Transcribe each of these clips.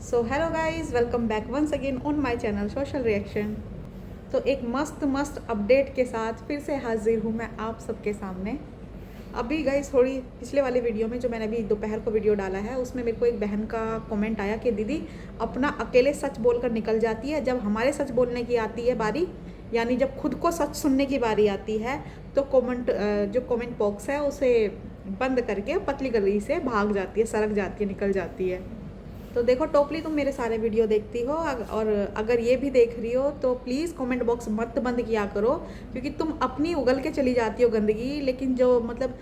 So hello guys, welcome back once again on my channel social reaction. तो एक मस्त मस्त अपडेट के साथ फिर से हाजिर हूँ मैं आप सबके सामने। अभी गाइस थोड़ी पिछले वाले वीडियो में जो मैंने अभी दोपहर को वीडियो डाला है उसमें मेरे को एक बहन का कमेंट आया कि दीदी अपना अकेले सच बोलकर निकल जाती है, जब हमारे सच बोलने की आती है बारी, यानी जब खुद को सच सुनने की बारी आती है तो जो कमेंट बॉक्स है उसे बंद करके पतली गली से भाग जाती है, सरक जाती है, निकल जाती है। तो देखो टोपली, तुम मेरे सारे वीडियो देखती हो और अगर ये भी देख रही हो तो प्लीज़ कमेंट बॉक्स मत बंद किया करो, क्योंकि तुम अपनी उगल के चली जाती हो गंदगी, लेकिन जो मतलब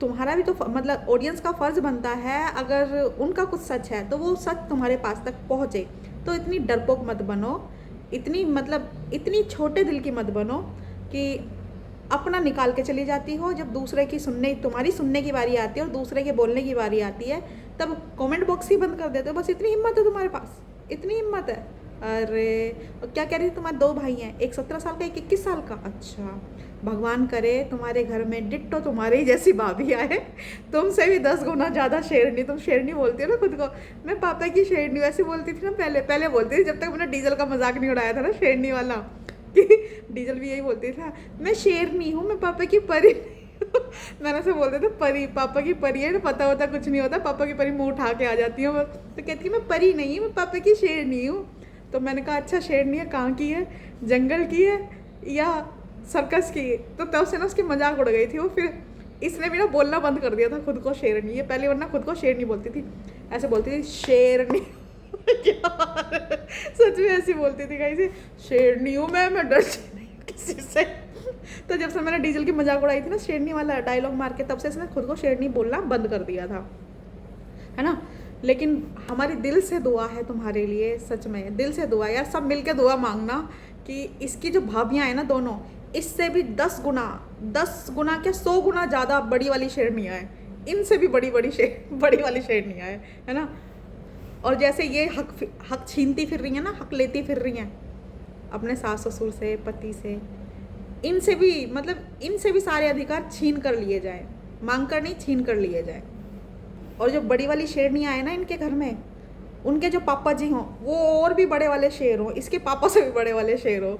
तुम्हारा भी तो मतलब ऑडियंस का फ़र्ज़ बनता है, अगर उनका कुछ सच है तो वो सच तुम्हारे पास तक पहुँचे। तो इतनी डरपोक मत बनो, इतनी मतलब इतनी छोटे दिल की मत बनो कि अपना निकाल के चली जाती हो। जब दूसरे की सुनने तुम्हारी सुनने की बारी आती है और दूसरे के बोलने की बारी आती है तब कमेंट बॉक्स ही बंद कर देते हो। बस इतनी हिम्मत है तुम्हारे पास, इतनी हिम्मत है। अरे और क्या कह रही थी, तुम्हारे दो भाई हैं, एक 17 साल का, एक 21 साल का। अच्छा, भगवान करे तुम्हारे घर में डिट्टो तुम्हारे ही जैसी भाभी आए, तुमसे भी 10 गुना ज़्यादा शेरनी। तुम शेरनी बोलती हो ना खुद को, मैं पापा की शेरनी वैसे बोलती थी ना, पहले पहले बोलती थी जब तक मैंने डीजल का मजाक नहीं उड़ाया था ना शेरनी वाला कि डीजल भी यही बोलती था, मैं शेरनी हूँ, मैं पापा की परी मैंने से बोलते थे परी, पापा की परी है, पता होता कुछ नहीं होता, पापा की परी मुँह उठा के आ जाती हूँ। तो कहती है मैं परी नहीं, मैं पापा की शेरनी हूँ। तो मैंने कहा अच्छा शेरनी है, कहाँ की है, जंगल की है या सर्कस की? तो तब से ना उसकी मजाक उड़ गई थी वो। फिर इसने भी ना बोलना बंद कर दिया था खुद को शेरनी। ये पहले वरना खुद को शेरनी बोलती थी, ऐसे बोलती थी शेरनी यार सच में ऐसी बोलती थी कहीं, शेरनी हूँ मैं डरती नहीं किसी से। तो जब से मैंने डीजल की मजाक उड़ाई थी ना शेरनी वाला डायलॉग मार के, तब से इसने खुद को शेरनी बोलना बंद कर दिया था, है ना। लेकिन हमारी दिल से दुआ है तुम्हारे लिए, सच में दिल से दुआ यार, सब मिल के दुआ मांगना कि इसकी जो भाभियाँ हैं ना दोनों, इससे भी 10 गुना, 10 गुना क्या 100 गुना ज़्यादा बड़ी वाली शेरनियाँ हैं, इनसे भी बड़ी बड़ी बड़ी वाली शेरनियाँ हैं, है ना। और जैसे ये हक छीनती फिर रही हैं ना, हक लेती फिर रही हैं अपने सास ससुर से, पति से, इनसे भी मतलब इनसे भी सारे अधिकार छीन कर लिए जाएं, मांग कर नहीं, छीन कर लिए जाएं। और जो बड़ी वाली शेरनियाँ आए ना इनके घर में, उनके जो पापा जी हों वो और भी बड़े वाले शेर हों, इसके पापा से भी बड़े वाले शेर हों।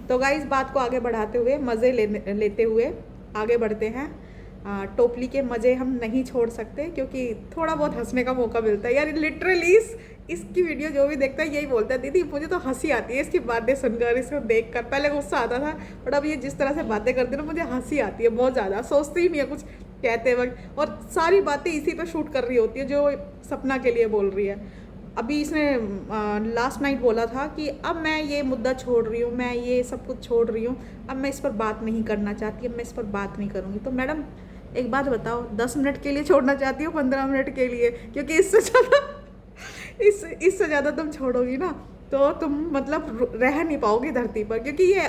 तो गाइस बात को आगे बढ़ाते हुए, मज़े लेते हुए आगे बढ़ते हैं। टोपली के मज़े हम नहीं छोड़ सकते, क्योंकि थोड़ा बहुत हंसने का मौका मिलता है यार। लिटरली इसकी वीडियो जो भी देखता है यही बोलता है, दीदी मुझे तो हंसी आती है इसकी बातें सुनकर, इसको देखकर। पहले गुस्सा आता था, बट अब ये जिस तरह से बातें करती है ना, मुझे हंसी आती है बहुत ज़्यादा। सोचती ही नहीं है कुछ कहते वक्त, और सारी बातें इसी पे शूट कर रही होती है जो सपना के लिए बोल रही है। अभी इसने लास्ट नाइट बोला था कि अब मैं ये मुद्दा छोड़ रही हूँ, मैं ये सब कुछ छोड़ रही हूँ, अब मैं इस पर बात नहीं करना चाहती, अब मैं इस पर बात नहीं करूँगी। तो मैडम एक बात बताओ, 10 मिनट के लिए छोड़ना चाहती हो, 15 मिनट के लिए? क्योंकि इससे ज़्यादा इससे ज़्यादा तुम छोड़ोगी ना तो तुम मतलब रह नहीं पाओगी धरती पर, क्योंकि ये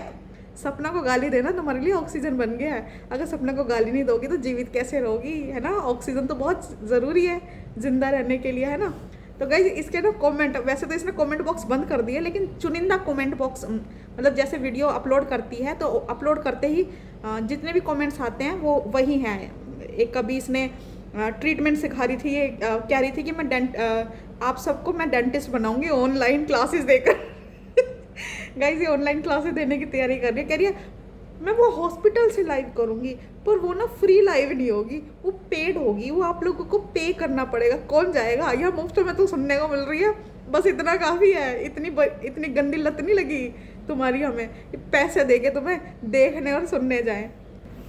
सपना को गाली देना तुम्हारे लिए ऑक्सीजन बन गया है। अगर सपना को गाली नहीं दोगी तो जीवित कैसे रहोगी, है ना। ऑक्सीजन तो बहुत ज़रूरी है जिंदा रहने के लिए, है ना। तो गाइस इसके ना कमेंट, वैसे तो इसने कमेंट बॉक्स बंद कर दिए, लेकिन चुनिंदा कमेंट बॉक्स, मतलब जैसे वीडियो अपलोड करती है तो अपलोड करते ही जितने भी कमेंट्स आते हैं वो वही हैं। एक कभी इसने ट्रीटमेंट सिखा रही थी, ये कह रही थी कि आप सबको मैं डेंटिस्ट बनाऊंगी ऑनलाइन क्लासेस देकर गाइस ये ऑनलाइन क्लासेस देने की तैयारी कर रही है। कह रही है मैं वो हॉस्पिटल से लाइव करूँगी, पर वो ना फ्री लाइव नहीं होगी, वो पेड होगी, वो आप लोगों को पे करना पड़ेगा। कौन जाएगा, यह मुफ्त में तो सुनने को मिल रही है, बस इतना काफ़ी है। इतनी गंदी लत नहीं लगी तुम्हारी हमें, पैसे दे के तुम्हें देखने और सुनने जाएं।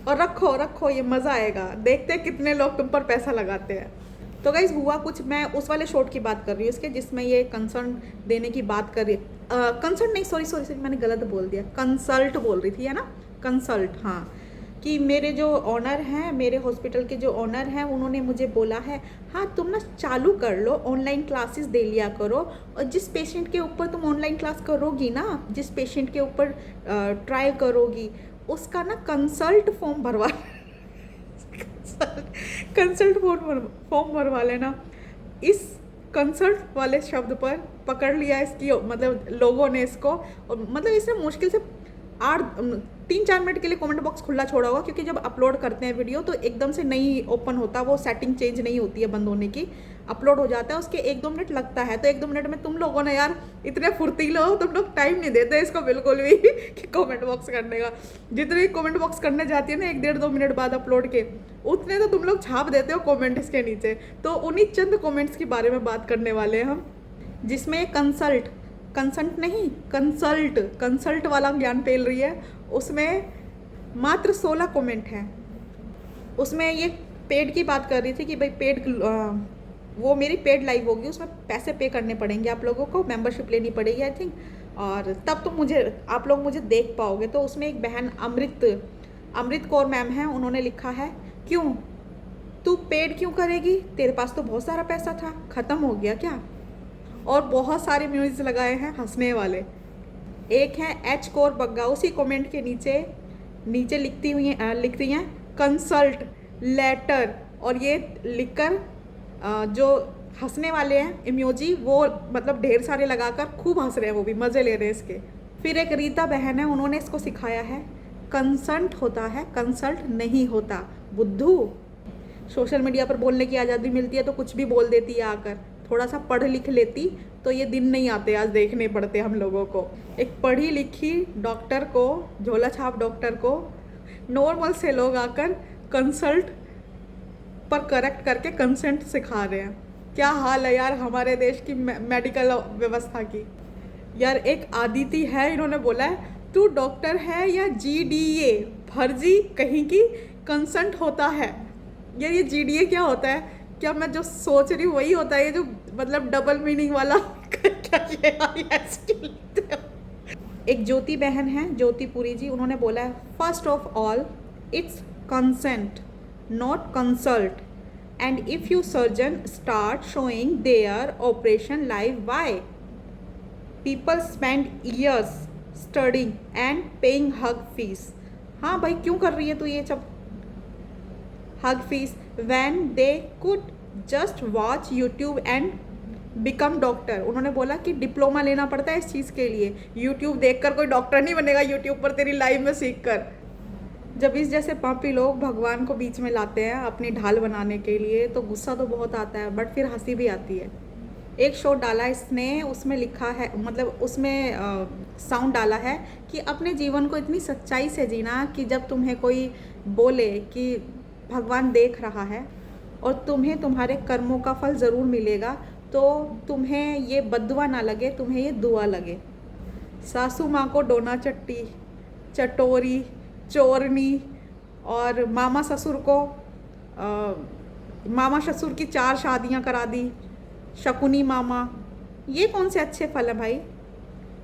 और रखो रखो, ये मज़ा आएगा, देखते हैं कितने लोग तुम पर पैसा लगाते हैं। तो गाइज हुआ कुछ, मैं उस वाले शॉट की बात कर रही हूँ इसके, जिसमें ये कंसर्न देने की बात कर रही है। कंसर्न नहीं, सॉरी सॉरी सॉरी, मैंने गलत बोल दिया, कंसल्ट बोल रही थी, है ना, कंसल्ट। हाँ, कि मेरे जो ऑनर हैं, मेरे हॉस्पिटल के जो ऑनर हैं, उन्होंने मुझे बोला है हाँ तुम ना चालू कर लो, ऑनलाइन क्लासेस दे लिया करो, और जिस पेशेंट के ऊपर तुम ऑनलाइन क्लास करोगी ना, जिस पेशेंट के ऊपर ट्राई करोगी, उसका ना कंसल्ट फॉर्म भरवा कंसल्ट फॉर्म भरवा लेना। इस कंसल्ट वाले शब्द पर पकड़ लिया इसकी मतलब लोगों ने इसको, और मतलब इसने मुश्किल से 3-4 मिनट के लिए कमेंट बॉक्स खुला छोड़ा होगा, क्योंकि जब अपलोड करते हैं वीडियो तो एकदम से नहीं ओपन होता, वो सेटिंग चेंज नहीं होती है बंद होने की। अपलोड हो जाता है, उसके 1-2 मिनट लगता है। तो 1-2 मिनट में तुम लोगों ने यार इतने फुर्तीले हो, तुम लोग टाइम नहीं देते इसको बिल्कुल भी कि कमेंट बॉक्स करने का। जितने कमेंट बॉक्स करने जाती है ना 1-1.5-2 मिनट बाद अपलोड के, उतने तो तुम लोग छाप देते हो कमेंट इसके नीचे। तो उन्हीं चंद कमेंट्स के बारे में बात करने वाले हैं हम, जिसमें कंसल्ट वाला ज्ञान पेल रही है। उसमें मात्र 16 कमेंट हैं। उसमें ये पेड की बात कर रही थी कि भाई पेड, वो मेरी पेड लाइव होगी, उसमें पैसे पे करने पड़ेंगे आप लोगों को, मेंबरशिप लेनी पड़ेगी आई थिंक, और तब तो आप लोग मुझे देख पाओगे। तो उसमें एक बहन अमृत कौर मैम है, उन्होंने लिखा है, क्यों तू पेड क्यों करेगी, तेरे पास तो बहुत सारा पैसा था, ख़त्म हो गया क्या। और बहुत सारे म्यूज़ लगाए हैं हंसने वाले। एक है एच कौर बग्गा, उसी कमेंट के नीचे लिखती रही हैं कंसल्ट लेटर, और ये लिखकर जो हंसने वाले हैं इमोजी, वो मतलब ढेर सारे लगाकर खूब हंस रहे हैं, वो भी मज़े ले रहे हैं इसके। फिर एक रीता बहन है, उन्होंने इसको सिखाया है कंसल्ट होता है, कंसल्ट नहीं होता बुद्धू। सोशल मीडिया पर बोलने की आज़ादी मिलती है तो कुछ भी बोल देती है आकर। थोड़ा सा पढ़ लिख लेती तो ये दिन नहीं आते, आज देखने पड़ते हम लोगों को। एक पढ़ी लिखी डॉक्टर को, झोला छाप डॉक्टर को, नॉर्मल से लोग आकर कंसल्ट पर करेक्ट करके कंसेंट सिखा रहे हैं। क्या हाल है यार हमारे देश की मेडिकल व्यवस्था की। यार एक आदिति है, इन्होंने बोला है तू डॉक्टर है या GDA, फर्जी कहीं की, कंसेंट होता है। यार ये GDA क्या होता है, क्या मैं जो सोच रही हूँ वही होता है, ये जो मतलब डबल मीनिंग वाला एक ज्योति बहन है, ज्योति पुरी जी, उन्होंने बोला है first of all it's consent not consult, and if you surgeon start showing their operation live, why people spend years studying and paying huge fees. हाँ भाई क्यों कर रही है तू ये सब huge fees, when they could just watch YouTube and become doctor. उन्होंने बोला कि डिप्लोमा लेना पड़ता है इस चीज़ के लिए, YouTube देखकर कोई डॉक्टर नहीं बनेगा, YouTube पर तेरी लाइव में सीख कर। जब इस जैसे पापी लोग भगवान को बीच में लाते हैं अपनी ढाल बनाने के लिए, तो गुस्सा तो बहुत आता है, बट फिर हंसी भी आती है। एक शो डाला इसने, उसमें लिखा है, मतलब उसमें साउंड डाला है कि अपने जीवन को इतनी सच्चाई से जीना कि जब तुम्हें कोई बोले कि भगवान देख रहा है और तुम्हें तुम्हारे कर्मों का फल ज़रूर मिलेगा, तो तुम्हें ये बद्दुआ ना लगे, तुम्हें ये दुआ लगे। सासू माँ को डोना चट्टी, चटोरी, चोरनी, और मामा ससुर की 4 शादियाँ करा दी, शकुनी मामा। ये कौन से अच्छे फल हैं भाई,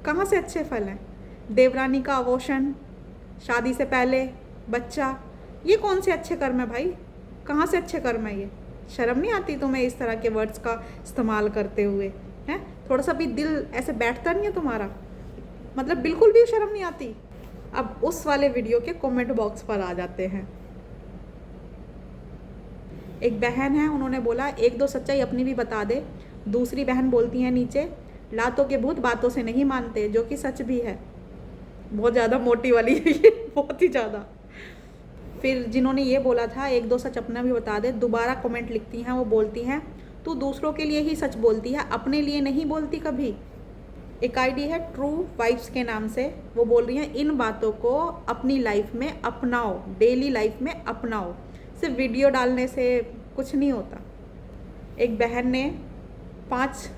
कहाँ से अच्छे फल हैं। देवरानी का अवोशन, शादी से पहले बच्चा, ये कौन से अच्छे कर्म है भाई, कहाँ से अच्छे कर्म है ये। शर्म नहीं आती तुम्हें इस तरह के वर्ड्स का इस्तेमाल करते हुए, हैं? थोड़ा सा भी दिल ऐसे बैठता नहीं है तुम्हारा, मतलब बिल्कुल भी शर्म नहीं आती। अब उस वाले वीडियो के कमेंट बॉक्स पर आ जाते हैं। एक बहन है, उन्होंने बोला 1-2 सच्चाई अपनी भी बता दे। दूसरी बहन बोलती हैं नीचे, लातों के भूत बातों से नहीं मानते, जो कि सच भी है। बहुत ज़्यादा मोटी वाली है ये, बहुत ही ज़्यादा। फिर जिन्होंने ये बोला था 1-2 सच अपना भी बता दे, दोबारा कमेंट लिखती हैं, वो बोलती हैं तू दूसरों के लिए ही सच बोलती है, अपने लिए नहीं बोलती कभी। एक आईडी है ट्रू वाइब्स के नाम से, वो बोल रही हैं इन बातों को अपनी लाइफ में अपनाओ, डेली लाइफ में अपनाओ, सिर्फ वीडियो डालने से कुछ नहीं होता। एक बहन ने 5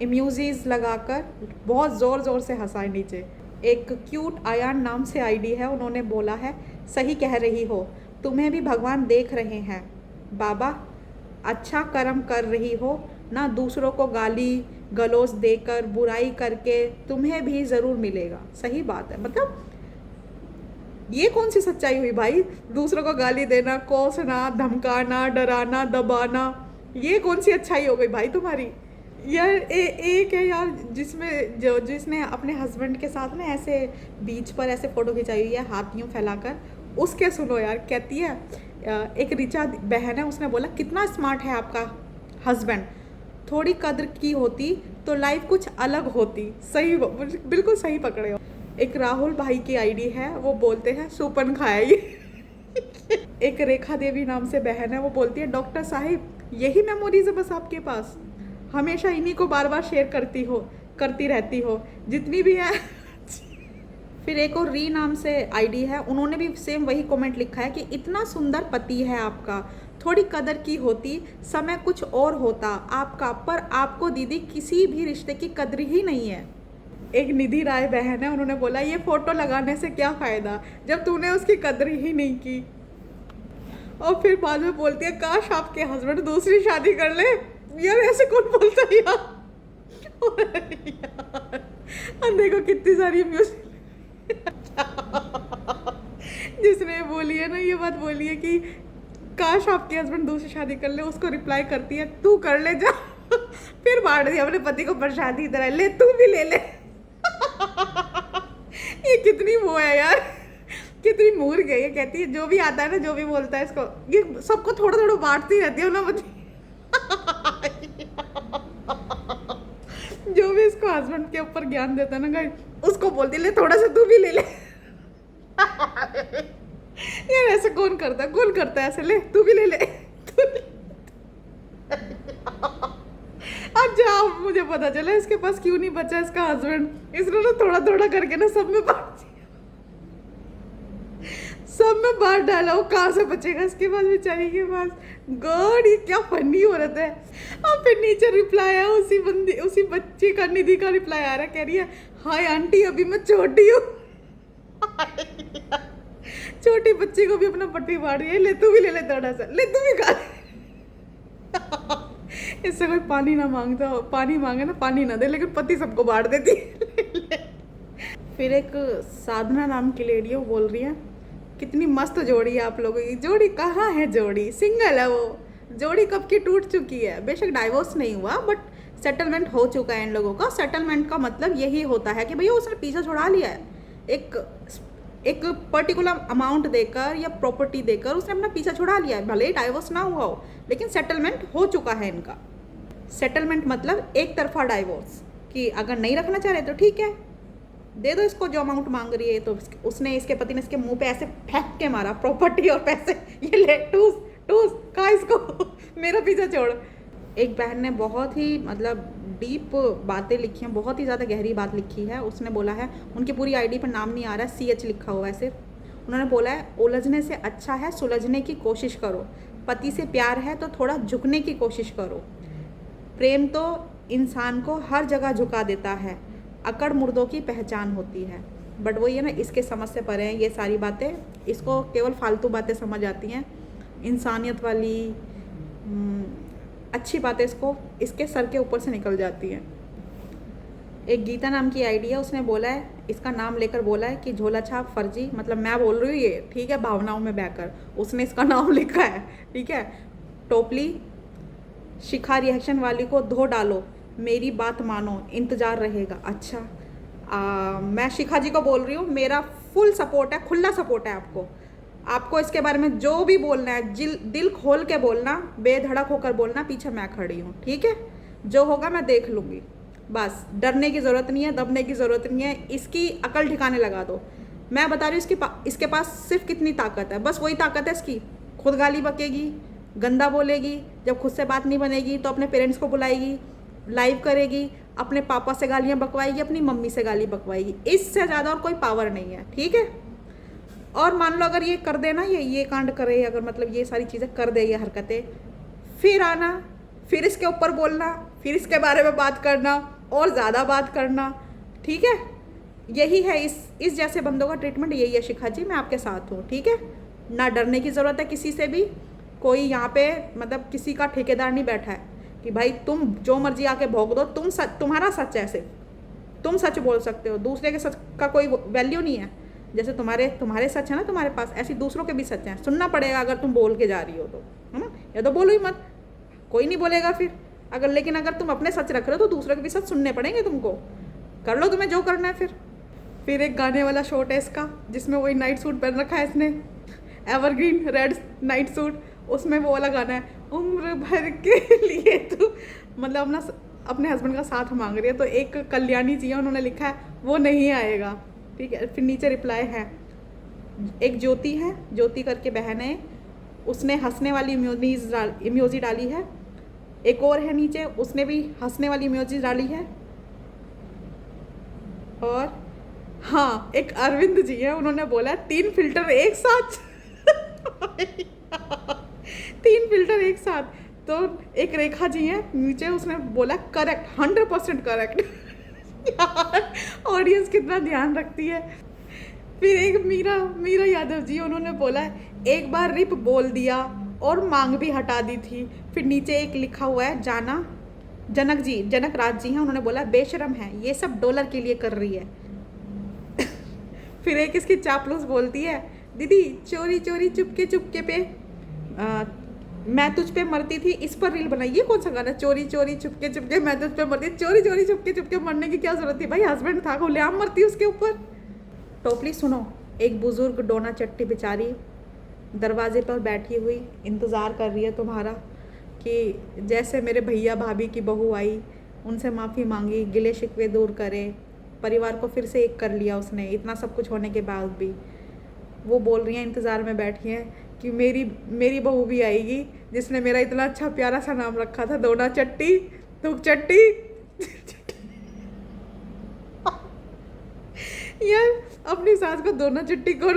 इमोजीज लगाकर बहुत ज़ोर से हंसाए नीचे। एक क्यूट आयान नाम से आईडी है, उन्होंने बोला है सही कह रही हो, तुम्हें भी भगवान देख रहे हैं बाबा, अच्छा कर्म कर रही हो ना, दूसरों को गाली गलौज देकर बुराई करके तुम्हें भी ज़रूर मिलेगा। सही बात है, मतलब ये कौन सी सच्चाई हुई भाई, दूसरों को गाली देना, कोसना, धमकाना, डराना, दबाना, ये कौन सी अच्छाई हो गई भाई तुम्हारी। यार एक है यार जिसने अपने हस्बैंड के साथ ना ऐसे बीच पर ऐसे फ़ोटो खिंचाई हुई है हाथ यूँ फैलाकर, उसके सुनो यार, कहती है एक रिचा बहन है, उसने बोला कितना स्मार्ट है आपका हस्बैंड, थोड़ी कद्र की होती तो लाइफ कुछ अलग होती। सही, बिल्कुल सही पकड़े हो। एक राहुल भाई की आईडी है, वो बोलते हैं सुपन खाया ये। एक रेखा देवी नाम से बहन है, वो बोलती है डॉक्टर साहिब यही मेमोरीज है बस आपके पास, हमेशा इन्हीं को बार बार शेयर करती रहती हो जितनी भी है। फिर एक और री नाम से आईडी है, उन्होंने भी सेम वही कमेंट लिखा है कि इतना सुंदर पति है आपका, थोड़ी कदर की होती, समय कुछ और होता आपका, पर आपको दीदी किसी भी रिश्ते की कदर ही नहीं है। एक निधि राय बहन है, उन्होंने बोला ये फोटो लगाने से क्या फ़ायदा जब तूने उसकी कदर ही नहीं की। और फिर बाद में बोलती है काश आपके हस्बैंड दूसरी शादी कर ले। यार ऐसे कौन बोलता है यार? यार देखो कितनी सारी म्यूजिक जिसने बोली है ना ये बात बोली है कि काश आपके हस्बैंड दूसरी शादी कर ले, उसको रिप्लाई करती है तू कर ले जा। फिर बांट दिया अपने पति को प्रसादी तरह, ले तू भी ले ले। ये कितनी वो है यार, कितनी मूर्ख है। ये कहती है जो भी आता है ना, जो भी बोलता है इसको, ये सबको थोड़ा थोड़ा बांटती रहती है ना मुझे। जो भी इसको हस्बैंड के ऊपर ज्ञान देता है ना गाइस, उसको बोलती ले थोड़ा सा तू भी ले ले। यार ऐसे कौन करता है ऐसे, ले तू भी ले ले। अच्छा अब मुझे पता चला इसके पास क्यों नहीं बचा इसका हस्बैंड, इसने ना थोड़ा थोड़ा करके ना सब में बांट डाला। वो कहाँ से बचेगा इसके पास बेचारी के पास। गॉड ये क्या फनी औरत है। और फिर नीचे रिप्लाई है उसी बच्ची का, निधि का रिप्लाई आ रहा, कह रही है हाय आंटी अभी मैं छोटी हूँ। छोटी बच्ची को भी अपना पट्टी बांट रही है, ले तू भी ले ले थोड़ा सा, ले तू भी खा। इससे कोई पानी ना मांगता, पानी मांगे ना पानी ना दे, लेकिन पति सबको बांट देती। फिर एक साधना नाम की लेडी है, वो बोल रही है कितनी मस्त जोड़ी है आप लोगों की। जोड़ी कहाँ है, जोड़ी सिंगल है वो, जोड़ी कब की टूट चुकी है। बेशक डाइवोर्स नहीं हुआ बट सेटलमेंट हो चुका है इन लोगों का। सेटलमेंट का मतलब यही होता है कि भैया उसने पीछा छुड़ा लिया है, एक पर्टिकुलर अमाउंट देकर या प्रॉपर्टी देकर उसने अपना पीछा छुड़ा लिया है। भले ही डाइवोर्स ना हुआ हो लेकिन सेटलमेंट हो चुका है इनका। सेटलमेंट मतलब एक तरफा डाइवोर्स, कि अगर नहीं रखना चाह रहे तो ठीक है दे दो इसको जो अमाउंट मांग रही है। तो उसने, इसके पति ने इसके मुंह पे ऐसे फेंक के मारा प्रॉपर्टी और पैसे, ये ले टूस टूस खा इसको, मेरा पीछा छोड़। एक बहन ने बहुत ही मतलब डीप बातें लिखी हैं, बहुत ही ज़्यादा गहरी बात लिखी है। उसने बोला है, उनकी पूरी आईडी पर नाम नहीं आ रहा है, CH लिखा हुआ है सिर्फ। उन्होंने बोला है उलझने से अच्छा है सुलझने की कोशिश करो, पति से प्यार है तो थोड़ा झुकने की कोशिश करो, प्रेम तो इंसान को हर जगह झुका देता है, अकड़ मुर्दों की पहचान होती है। बट वो ये ना इसके समझ से परे हैं ये सारी बातें, इसको केवल फालतू बातें समझ आती हैं। इंसानियत वाली अच्छी बातें इसके सर के ऊपर से निकल जाती हैं। एक गीता नाम की आईडी है, उसने बोला है, इसका नाम लेकर बोला है कि झोला छाप फर्जी, मतलब मैं बोल रही हूँ ये ठीक है भावनाओं में बहकर, उसने इसका नाम लिखा है ठीक है। टोपली शिखा रिएक्शन वाली को धो डालो, मेरी बात मानो, इंतज़ार रहेगा। अच्छा मैं शिखा जी को बोल रही हूँ, मेरा फुल सपोर्ट है, खुला सपोर्ट है आपको इसके बारे में जो भी बोलना है दिल खोल के बोलना, बेधड़क होकर बोलना, पीछे मैं खड़ी हूँ ठीक है। जो होगा मैं देख लूँगी, बस डरने की ज़रूरत नहीं है, दबने की ज़रूरत नहीं है। इसकी अकल ठिकाने लगा दो। मैं बता रही हूँ इसके पास सिर्फ कितनी ताकत है, बस वही ताकत है इसकी। खुद गाली बकेगी, गंदा बोलेगी, जब खुद से बात नहीं बनेगी तो अपने पेरेंट्स को बुलाएगी, लाइव करेगी, अपने पापा से गालियाँ बकवाएगी, अपनी मम्मी से गाली बकवाएगी। इससे ज़्यादा और कोई पावर नहीं है ठीक है। और मान लो अगर ये कर देना, ये कांड करे, अगर मतलब ये सारी चीज़ें कर दे, ये हरकतें, फिर आना, फिर इसके ऊपर बोलना, फिर इसके बारे में बात करना और ज़्यादा बात करना ठीक है। यही है इस जैसे बंदों का ट्रीटमेंट, यही है। शिखा जी मैं आपके साथ हूँ ठीक है। ना डरने की ज़रूरत है किसी से भी, कोई यहाँ पे मतलब किसी का ठेकेदार नहीं बैठा है कि भाई तुम जो मर्जी आके भोग दो, तुम्हारा सच है, सिर्फ तुम सच बोल सकते हो, दूसरे के सच का कोई वैल्यू नहीं है। जैसे तुम्हारे सच है ना तुम्हारे पास, ऐसे दूसरों के भी सच हैं, सुनना पड़ेगा अगर तुम बोल के जा रही हो तो, है ना। या तो बोलो ही मत, कोई नहीं बोलेगा फिर लेकिन अगर तुम अपने सच रख रहे हो तो दूसरों के भी सच सुनने पड़ेंगे तुमको। कर लो तुम्हें जो करना है। फिर एक गाने वाला शॉट है इसका, जिसमें वही नाइट सूट पहन रखा है इसने, एवरग्रीन रेड नाइट सूट, उसमें वो वाला गाना है, उम्र भर के लिए तू, मतलब अपने हस्बैंड का साथ मांग रही है। तो एक कल्याणी जी है, उन्होंने लिखा है वो नहीं आएगा ठीक है। फिर नीचे रिप्लाई है, एक ज्योति है, ज्योति करके बहन है, उसने हंसने वाली इमोजी डाली है, एक और है नीचे, उसने भी हंसने वाली इमोजी डाली है। और हाँ, एक अरविंद जी है, उन्होंने बोला 3 फिल्टर एक साथ। 3 फिल्टर एक साथ। तो एक रेखा जी है नीचे, उसने बोला करेक्ट, 100% करेक्ट। यार ऑडियंस कितना ध्यान रखती है। फिर एक मीरा यादव जी, उन्होंने बोला एक बार रिप बोल दिया और मांग भी हटा दी थी। फिर नीचे एक लिखा हुआ है जनक राज जी हैं, उन्होंने बोला बेशरम है, ये सब डॉलर के लिए कर रही है। फिर एक इसकी चापलूस बोलती है, दीदी चोरी चोरी चुपके चुपके पे मैं तुझ पे मरती थी, इस पर रील बनाई। ये कौन सा गाना, चोरी चोरी चुपके चुपके मैं तुझ पे मरती, चोरी चोरी चुपके चुपके मरने की क्या जरूरत थी भाई, हस्बैंड था, खुलेआम मरती उसके ऊपर। टोपली सुनो, एक बुजुर्ग डोना चट्टी बेचारी दरवाजे पर बैठी हुई इंतज़ार कर रही है तुम्हारा, कि जैसे मेरे भैया भाभी की बहू आई, उनसे माफ़ी मांगी, गिले शिकवे दूर करे, परिवार को फिर से एक कर लिया उसने, इतना सब कुछ होने के बाद भी। वो बोल रही हैं, इंतज़ार में बैठी हैं कि मेरी बहू भी आएगी, जिसने मेरा इतना अच्छा प्यारा सा नाम रखा था, डोना चट्टी, थूक चट्टी। यार अपनी सास को डोना चट्टी कौन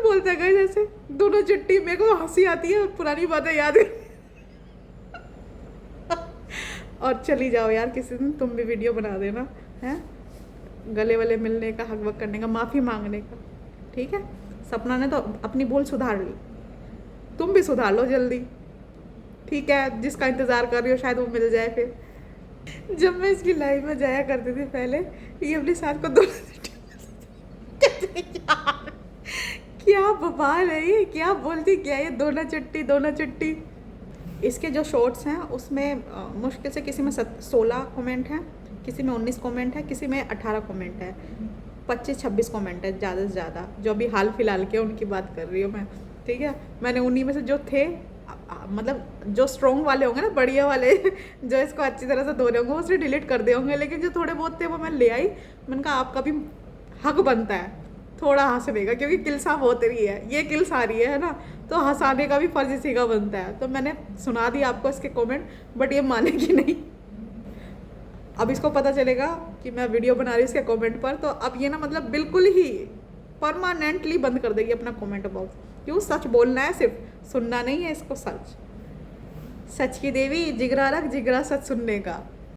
बोलता है जैसे दोनों चट्टी। मेरे को हंसी आती है पुरानी बातें याद। और चली जाओ यार, किसी दिन तुम भी वीडियो बना देना है, गले वले मिलने का, हक वक करने का, माफ़ी मांगने का, ठीक है। सपना ने तो अपनी भूल सुधार ली, तुम भी सुधार लो जल्दी, ठीक है। जिसका इंतज़ार कर रही हो शायद वो मिल जाए। फिर जब मैं इसकी लाइव में जाया करती थी पहले, ये अपनी सास को क्या बवाल है ये, क्या बोलती क्या ये, दोना चट्टी। इसके जो शॉर्ट्स हैं उसमें मुश्किल से किसी में 16 कमेंट हैं, किसी में 19 कमेंट है, किसी में 18 कमेंट है, 25-26 कमेंट है ज़्यादा से ज़्यादा, जो अभी हाल फिलहाल के उनकी बात कर रही हूँ मैं, ठीक है। मैंने उन्हीं में से जो थे, मतलब जो स्ट्रॉन्ग वाले होंगे ना, बढ़िया वाले, जो इसको अच्छी तरह से धो रहे होंगे, उसने डिलीट कर दिए होंगे, लेकिन जो थोड़े बहुत थे वो मैं ले आई। मैंने कहा आपका भी हक बनता है थोड़ा हंसने का, क्योंकि किलसा बहुत रही है, ये किल्स आ रही है ना, तो हंसाने का भी फर्ज इसी का बनता है। तो मैंने सुना दिया आपको इसके कमेंट, बट ये मानेगी नहीं। अब इसको पता चलेगा कि मैं वीडियो बना रही हूँ इसके कमेंट पर, तो अब ये ना मतलब बिल्कुल ही परमानेंटली बंद कर देगी अपना कमेंट बॉक्स। क्यों, सच बोलना है, सिर्फ सुनना नहीं है इसको, सच की देवी, जिगरा रख जिगरा सच सुनने का।